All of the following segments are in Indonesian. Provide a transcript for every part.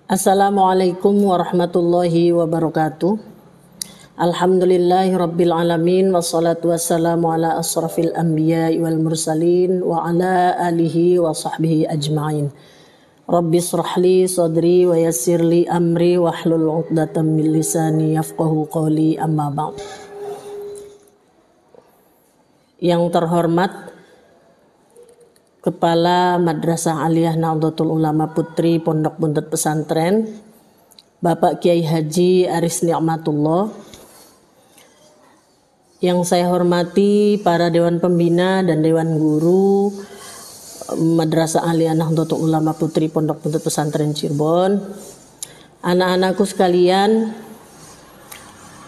Assalamualaikum warahmatullahi wabarakatuh. Alhamdulillahi rabbil alamin. Wassalatu wassalamu ala asrafil anbiya wal mursalin wa ala alihi wa sahbihi ajma'in. Rabbi srahli sadri wa yassirli amri wa hlul uqdatam min lisani yafqahu qawli, amma ba'd. Yang terhormat Kepala Madrasah Aliyah Nahdlatul Ulama Putri Pondok Buntut Pesantren, Bapak Kiai Haji Aris Ni'matullah. Yang saya hormati para Dewan Pembina dan Dewan Guru Madrasah Aliyah Nahdlatul Ulama Putri Pondok Buntut Pesantren Cirebon. Anak-anakku sekalian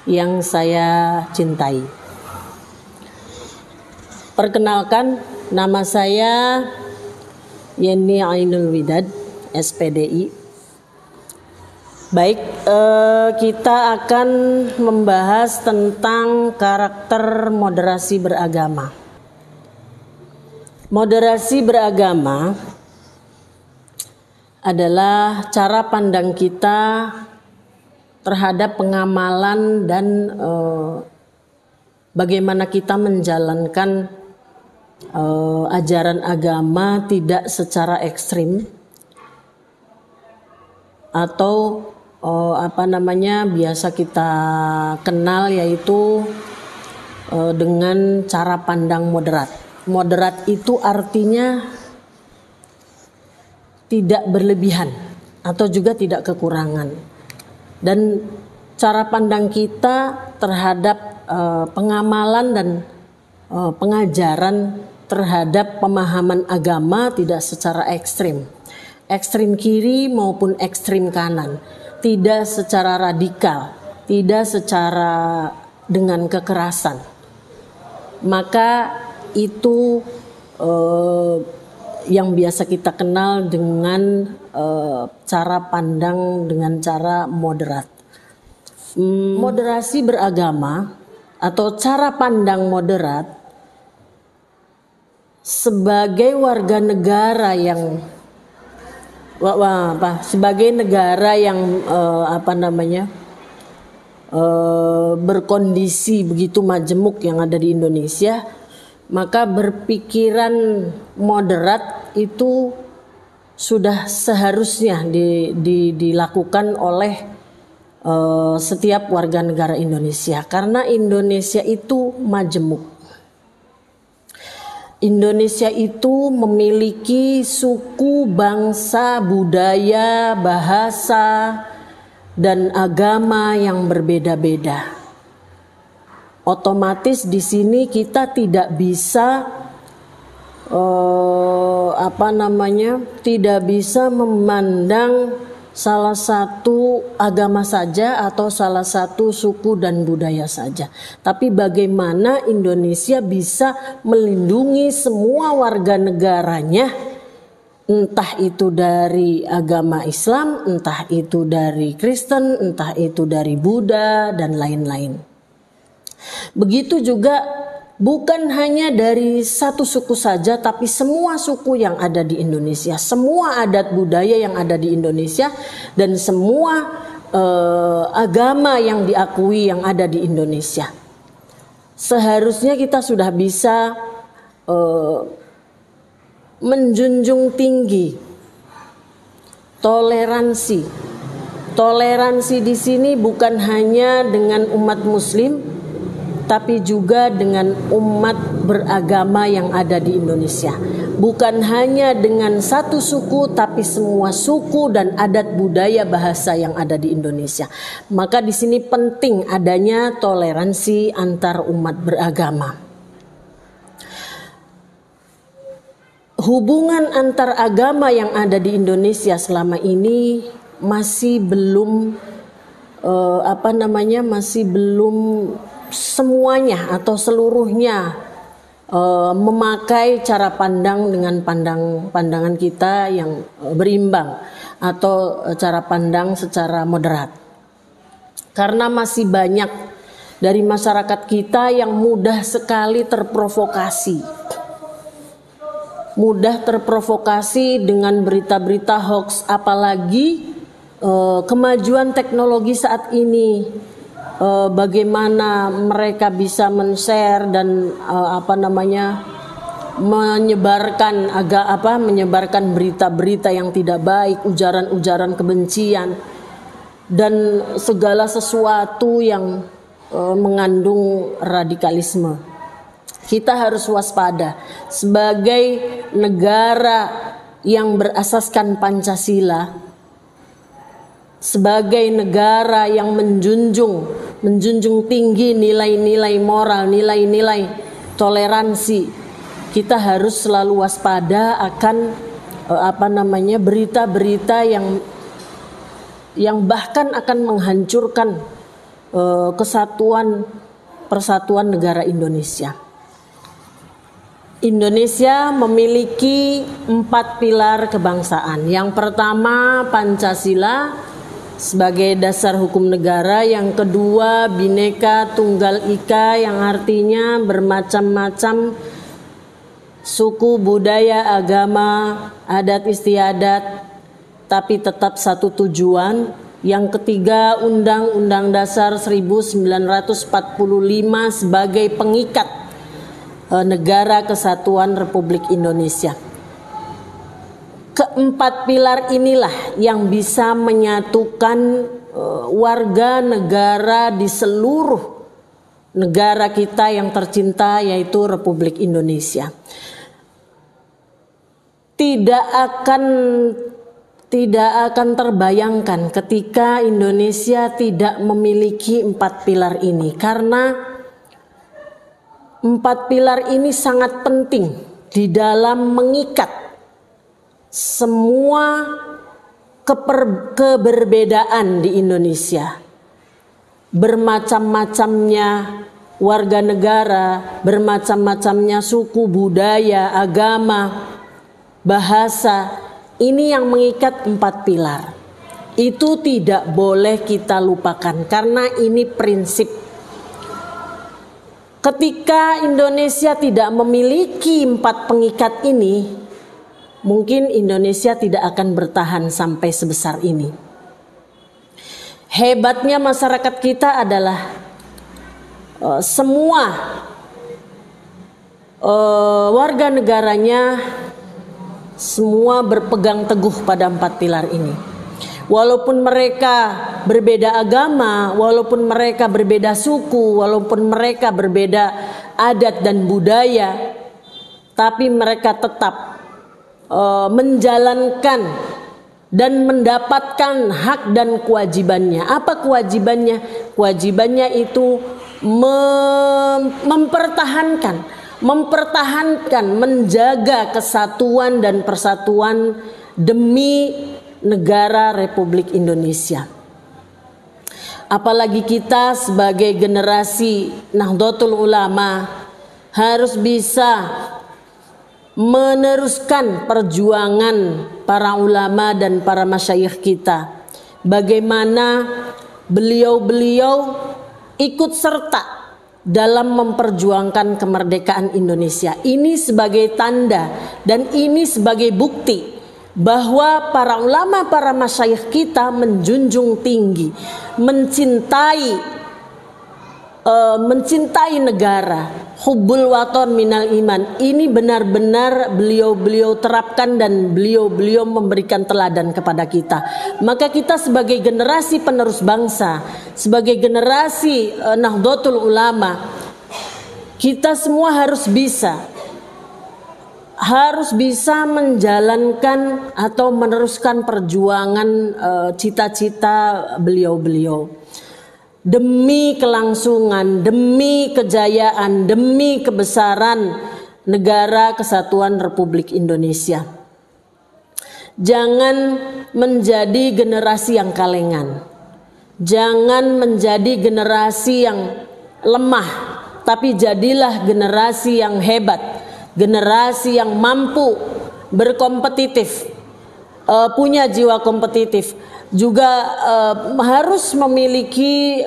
yang saya cintai. Perkenalkan, nama saya Yeni Ainul Widad, SPDI. Baik, kita akan membahas tentang karakter moderasi beragama. Moderasi beragama adalah cara pandang kita terhadap pengamalan dan bagaimana kita menjalankan ajaran agama tidak secara ekstrim atau biasa kita kenal, yaitu dengan cara pandang moderat. Moderat itu artinya tidak berlebihan atau juga tidak kekurangan. Dan cara pandang kita terhadap pengamalan dan pengajaran terhadap pemahaman agama tidak secara ekstrim kiri maupun ekstrim kanan, tidak secara radikal, tidak secara dengan kekerasan. Maka itu yang biasa kita kenal dengan cara pandang dengan cara moderat. Moderasi beragama atau cara pandang moderat sebagai warga negara yang berkondisi begitu majemuk yang ada di Indonesia, maka berpikiran moderat itu sudah seharusnya dilakukan oleh setiap warga negara Indonesia, karena Indonesia itu majemuk. Indonesia itu memiliki suku, bangsa, budaya, bahasa, dan agama yang berbeda-beda. Otomatis di sini kita tidak bisa tidak bisa memandang salah satu agama saja atau salah satu suku dan budaya saja. Tapi bagaimana Indonesia bisa melindungi semua warga negaranya, entah itu dari agama Islam, entah itu dari Kristen, entah itu dari Buddha, dan lain-lain. Begitu juga bukan hanya dari satu suku saja, tapi semua suku yang ada di Indonesia, semua adat budaya yang ada di Indonesia, dan semua agama yang diakui yang ada di Indonesia. Seharusnya kita sudah bisa menjunjung tinggi toleransi. Toleransi di sini bukan hanya dengan umat Muslim, tapi juga dengan umat beragama yang ada di Indonesia. Bukan hanya dengan satu suku, tapi semua suku dan adat budaya bahasa yang ada di Indonesia. Maka di sini penting adanya toleransi antar umat beragama. Hubungan antar agama yang ada di Indonesia selama ini masih belum semuanya atau seluruhnya memakai cara pandang dengan pandangan kita yang berimbang atau cara pandang secara moderat. Karena masih banyak dari masyarakat kita yang mudah sekali terprovokasi. Mudah terprovokasi dengan berita-berita hoax, apalagi kemajuan teknologi saat ini, bagaimana mereka bisa men-share dan menyebarkan berita-berita yang tidak baik, ujaran-ujaran kebencian dan segala sesuatu yang mengandung radikalisme. Kita harus waspada sebagai negara yang berasaskan Pancasila, sebagai negara yang menjunjung tinggi nilai-nilai moral, nilai-nilai toleransi. Kita harus selalu waspada akan berita-berita yang bahkan akan menghancurkan persatuan negara Indonesia. Indonesia memiliki 4 pilar kebangsaan. Yang pertama Pancasila sebagai dasar hukum negara. Yang kedua Bhinneka Tunggal Ika yang artinya bermacam-macam suku, budaya, agama, adat istiadat, tapi tetap satu tujuan. Yang ketiga Undang-Undang Dasar 1945 sebagai pengikat Negara Kesatuan Republik Indonesia. Keempat pilar inilah yang bisa menyatukan warga negara di seluruh negara kita yang tercinta, yaitu Republik Indonesia. Tidak akan terbayangkan ketika Indonesia tidak memiliki 4 pilar ini, karena 4 pilar ini sangat penting di dalam mengikat semua keberbedaan di Indonesia. Bermacam-macamnya warga negara, bermacam-macamnya suku, budaya, agama, bahasa, ini yang mengikat 4 pilar. Itu tidak boleh kita lupakan karena ini prinsip. Ketika Indonesia tidak memiliki 4 pengikat ini, mungkin Indonesia tidak akan bertahan sampai sebesar ini. Hebatnya masyarakat kita adalah semua warga negaranya semua berpegang teguh pada 4 pilar ini. Walaupun mereka berbeda agama, walaupun mereka berbeda suku, walaupun mereka berbeda adat dan budaya, tapi mereka tetap menjalankan dan mendapatkan hak dan kewajibannya. Apa kewajibannya? Kewajibannya itu mempertahankan, menjaga kesatuan dan persatuan demi negara Republik Indonesia. Apalagi kita sebagai generasi Nahdlatul Ulama harus bisa meneruskan perjuangan para ulama dan para masyayikh kita. Bagaimana beliau-beliau ikut serta dalam memperjuangkan kemerdekaan Indonesia. Ini sebagai tanda dan ini sebagai bukti bahwa para ulama, para masyayikh kita menjunjung tinggi, mencintai negara. Hubbul waton minal iman. Ini benar-benar beliau-beliau terapkan dan beliau-beliau memberikan teladan kepada kita. Maka kita sebagai generasi penerus bangsa, sebagai generasi Nahdlatul Ulama, kita semua harus bisa menjalankan atau meneruskan perjuangan cita-cita beliau-beliau demi kelangsungan, demi kejayaan, demi kebesaran Negara Kesatuan Republik Indonesia. Jangan menjadi generasi yang kalengan, jangan menjadi generasi yang lemah, tapi jadilah generasi yang hebat, generasi yang mampu berkompetitif, punya jiwa kompetitif, juga harus memiliki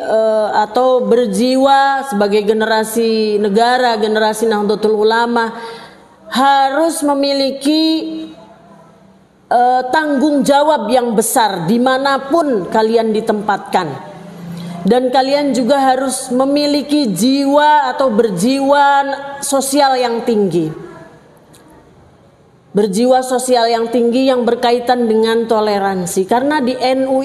atau berjiwa sebagai generasi negara, generasi Nahdlatul Ulama, harus memiliki tanggung jawab yang besar dimanapun kalian ditempatkan, dan kalian juga harus memiliki jiwa atau berjiwa sosial yang tinggi, berjiwa sosial yang tinggi yang berkaitan dengan toleransi. Karena di NU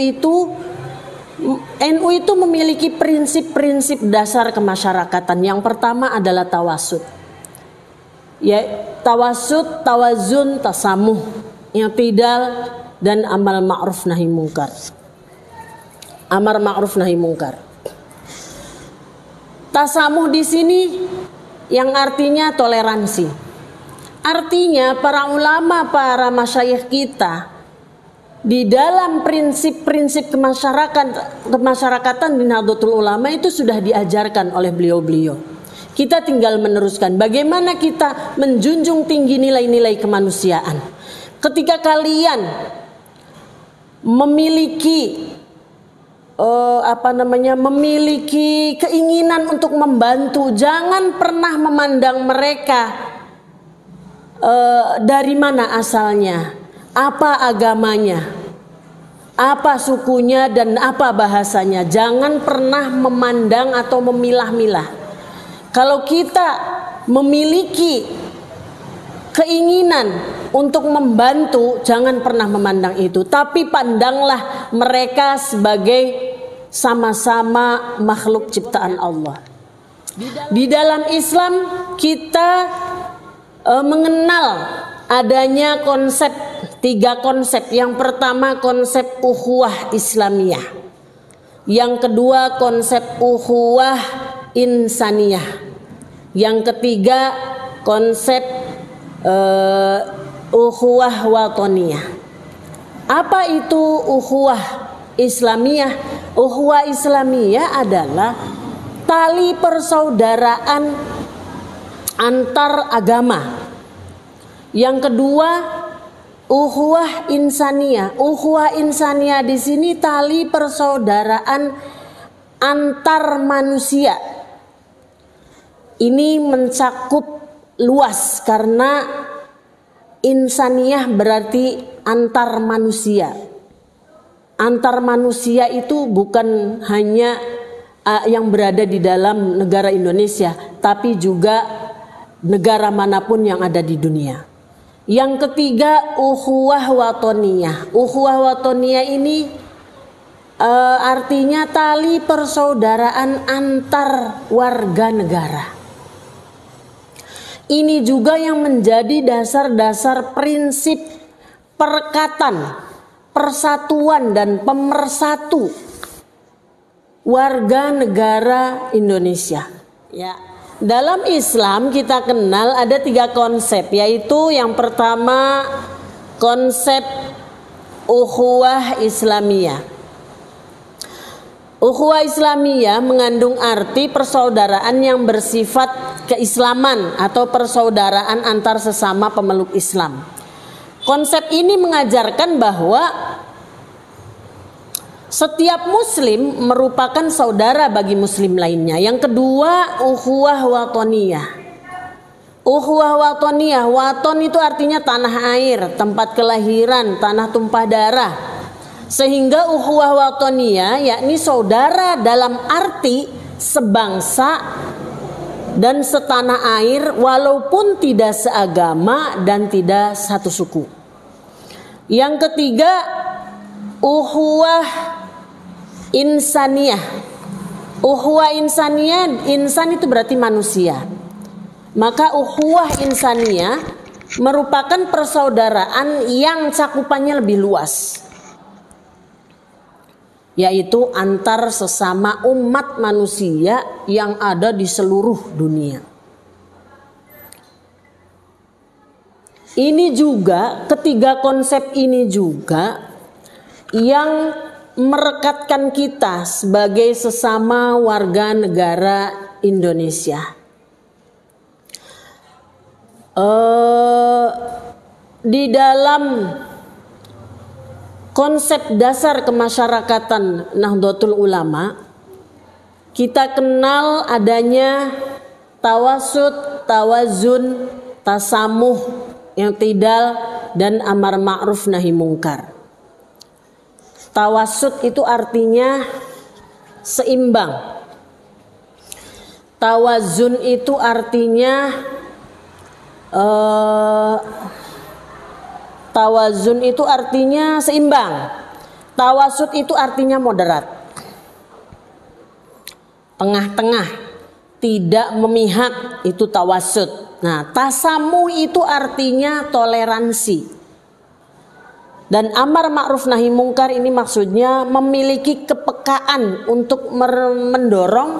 itu memiliki prinsip-prinsip dasar kemasyarakatan. Yang pertama adalah tawasud, ya, tawasud, tawazun, tasamuh, i'tidal, dan amal ma'ruf nahi mungkar. Amar ma'ruf nahi mungkar. Tasamuh di sini yang artinya toleransi. Artinya para ulama, para masyayikh kita di dalam prinsip-prinsip kemasyarakatan di Nahdlatul Ulama itu sudah diajarkan oleh beliau-beliau. Kita tinggal meneruskan bagaimana kita menjunjung tinggi nilai-nilai kemanusiaan. Ketika kalian memiliki memiliki keinginan untuk membantu, jangan pernah memandang mereka dari mana asalnya, apa agamanya, apa sukunya, dan apa bahasanya. Jangan pernah memandang atau memilah-milah. Kalau kita memiliki keinginan untuk membantu, jangan pernah memandang itu, tapi pandanglah mereka sebagai sama-sama makhluk ciptaan Allah. Di dalam Islam kita mengenal adanya konsep, 3 konsep. Yang pertama konsep ukhuwah Islamiyah, yang kedua konsep ukhuwah insaniyah, yang ketiga konsep ukhuwah watoniyah. Apa itu ukhuwah Islamiyah? Ukhuwah Islamiyah adalah tali persaudaraan antar agama. Yang kedua ukhuwah insaniyah. Ukhuwah insaniyah di sini tali persaudaraan antar manusia. Ini mencakup luas karena insaniyah berarti antar manusia. Antar manusia itu bukan hanya yang berada di dalam negara Indonesia, tapi juga negara manapun yang ada di dunia. Yang ketiga ukhuwah watoniyah. Ukhuwah watoniyah ini artinya tali persaudaraan antar warga negara. Ini juga yang menjadi dasar-dasar prinsip perekatan, persatuan, dan pemersatu warga negara Indonesia. Ya, dalam Islam kita kenal ada 3 konsep, yaitu yang pertama konsep ukhuwah Islamiyah. Ukhuwah Islamiyah mengandung arti persaudaraan yang bersifat keislaman atau persaudaraan antar sesama pemeluk Islam. Konsep ini mengajarkan bahwa setiap muslim merupakan saudara bagi muslim lainnya. Yang kedua ukhuwah watoniyah. Ukhuwah watoniyah, waton itu artinya tanah air, tempat kelahiran, tanah tumpah darah. Sehingga ukhuwah watoniyah yakni saudara dalam arti sebangsa dan setanah air, walaupun tidak seagama dan tidak satu suku. Yang ketiga ukhuwah insaniyah. Ukhuwah insaniyah, insan itu berarti manusia. Maka ukhuwah insaniyah merupakan persaudaraan yang cakupannya lebih luas, yaitu antar sesama umat manusia yang ada di seluruh dunia. Ini juga, ketiga konsep ini juga yang merekatkan kita sebagai sesama warga negara Indonesia. Di dalam konsep dasar kemasyarakatan Nahdlatul Ulama, kita kenal adanya tawasud, tawazun, tasamuh, i'tidal, dan amar ma'ruf nahi mungkar. Tawasud itu artinya seimbang. Tawazun itu artinya seimbang. Tawasud itu artinya moderat, tengah-tengah, tidak memihak, itu tawasud. Nah, tasamu itu artinya toleransi. Dan amar ma'ruf nahi mungkar ini maksudnya memiliki kepekaan untuk mendorong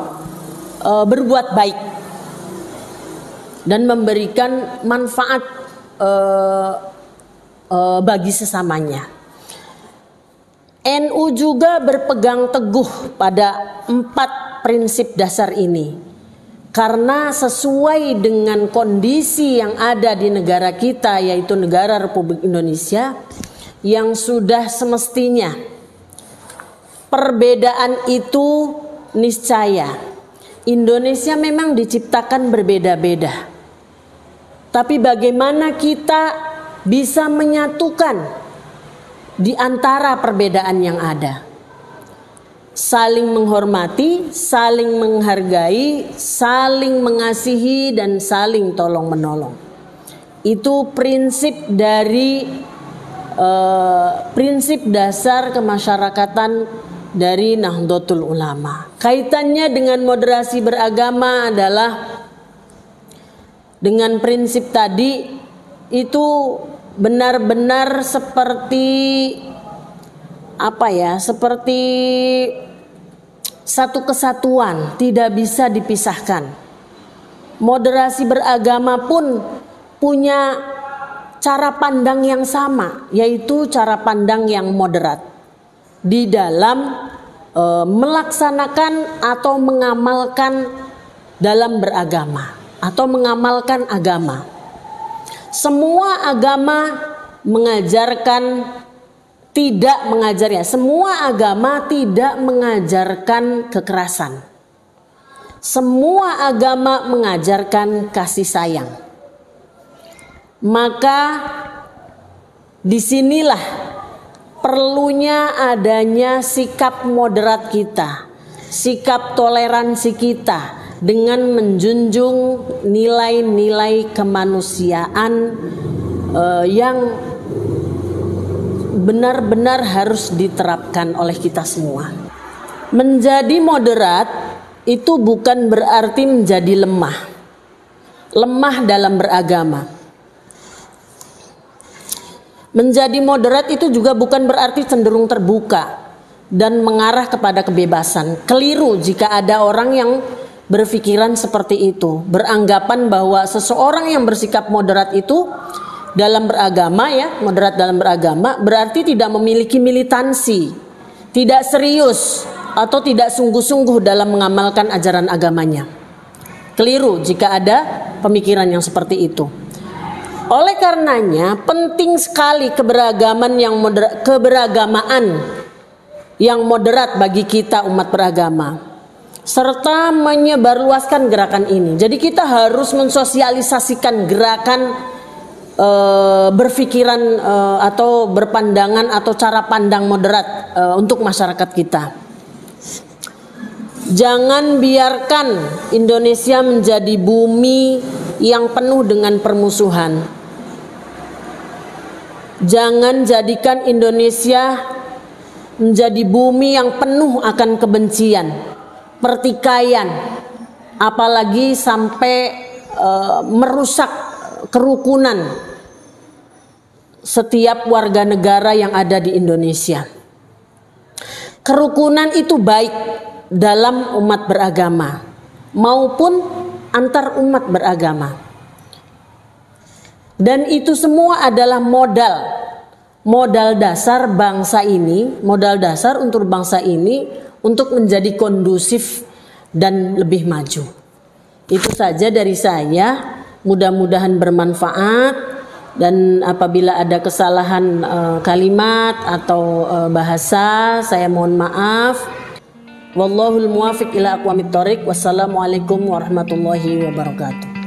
berbuat baik dan memberikan manfaat bagi sesamanya. NU juga berpegang teguh pada 4 prinsip dasar ini karena sesuai dengan kondisi yang ada di negara kita, yaitu negara Republik Indonesia, yang sudah semestinya perbedaan itu niscaya. Indonesia memang diciptakan berbeda-beda, tapi bagaimana kita bisa menyatukan di antara perbedaan yang ada, saling menghormati, saling menghargai, saling mengasihi, dan saling tolong menolong. Itu prinsip dari prinsip dasar kemasyarakatan dari Nahdlatul Ulama. Kaitannya dengan moderasi beragama adalah dengan prinsip tadi, itu benar-benar seperti seperti satu kesatuan, tidak bisa dipisahkan. Moderasi beragama pun punya cara pandang yang sama, yaitu cara pandang yang moderat di dalam melaksanakan atau mengamalkan dalam beragama atau mengamalkan agama. Semua agama semua agama tidak mengajarkan kekerasan. Semua agama mengajarkan kasih sayang. Maka disinilah perlunya adanya sikap moderat kita, sikap toleransi kita dengan menjunjung nilai-nilai kemanusiaan yang benar-benar harus diterapkan oleh kita semua. Menjadi moderat itu bukan berarti menjadi lemah dalam beragama. Menjadi moderat itu juga bukan berarti cenderung terbuka dan mengarah kepada kebebasan. Keliru jika ada orang yang berpikiran seperti itu, beranggapan bahwa seseorang yang bersikap moderat itu dalam beragama, moderat dalam beragama berarti tidak memiliki militansi, tidak serius atau tidak sungguh-sungguh dalam mengamalkan ajaran agamanya. Keliru jika ada pemikiran yang seperti itu. Oleh karenanya penting sekali keberagamaan yang moderat bagi kita umat beragama, serta menyebarluaskan gerakan ini. Jadi kita harus mensosialisasikan gerakan berpikiran atau berpandangan atau cara pandang moderat untuk masyarakat kita. Jangan biarkan Indonesia menjadi bumi yang penuh dengan permusuhan. Jangan jadikan Indonesia menjadi bumi yang penuh akan kebencian, pertikaian, apalagi sampai merusak kerukunan setiap warga negara yang ada di Indonesia. Kerukunan itu baik dalam umat beragama maupun antar umat beragama. Dan itu semua adalah modal dasar bangsa ini, modal dasar untuk bangsa ini untuk menjadi kondusif dan lebih maju. Itu saja dari saya, mudah-mudahan bermanfaat, dan apabila ada kesalahan kalimat atau bahasa, saya mohon maaf. Wallahul muwafiq ila aqwamit thoriq. Wassalamualaikum warahmatullahi wabarakatuh.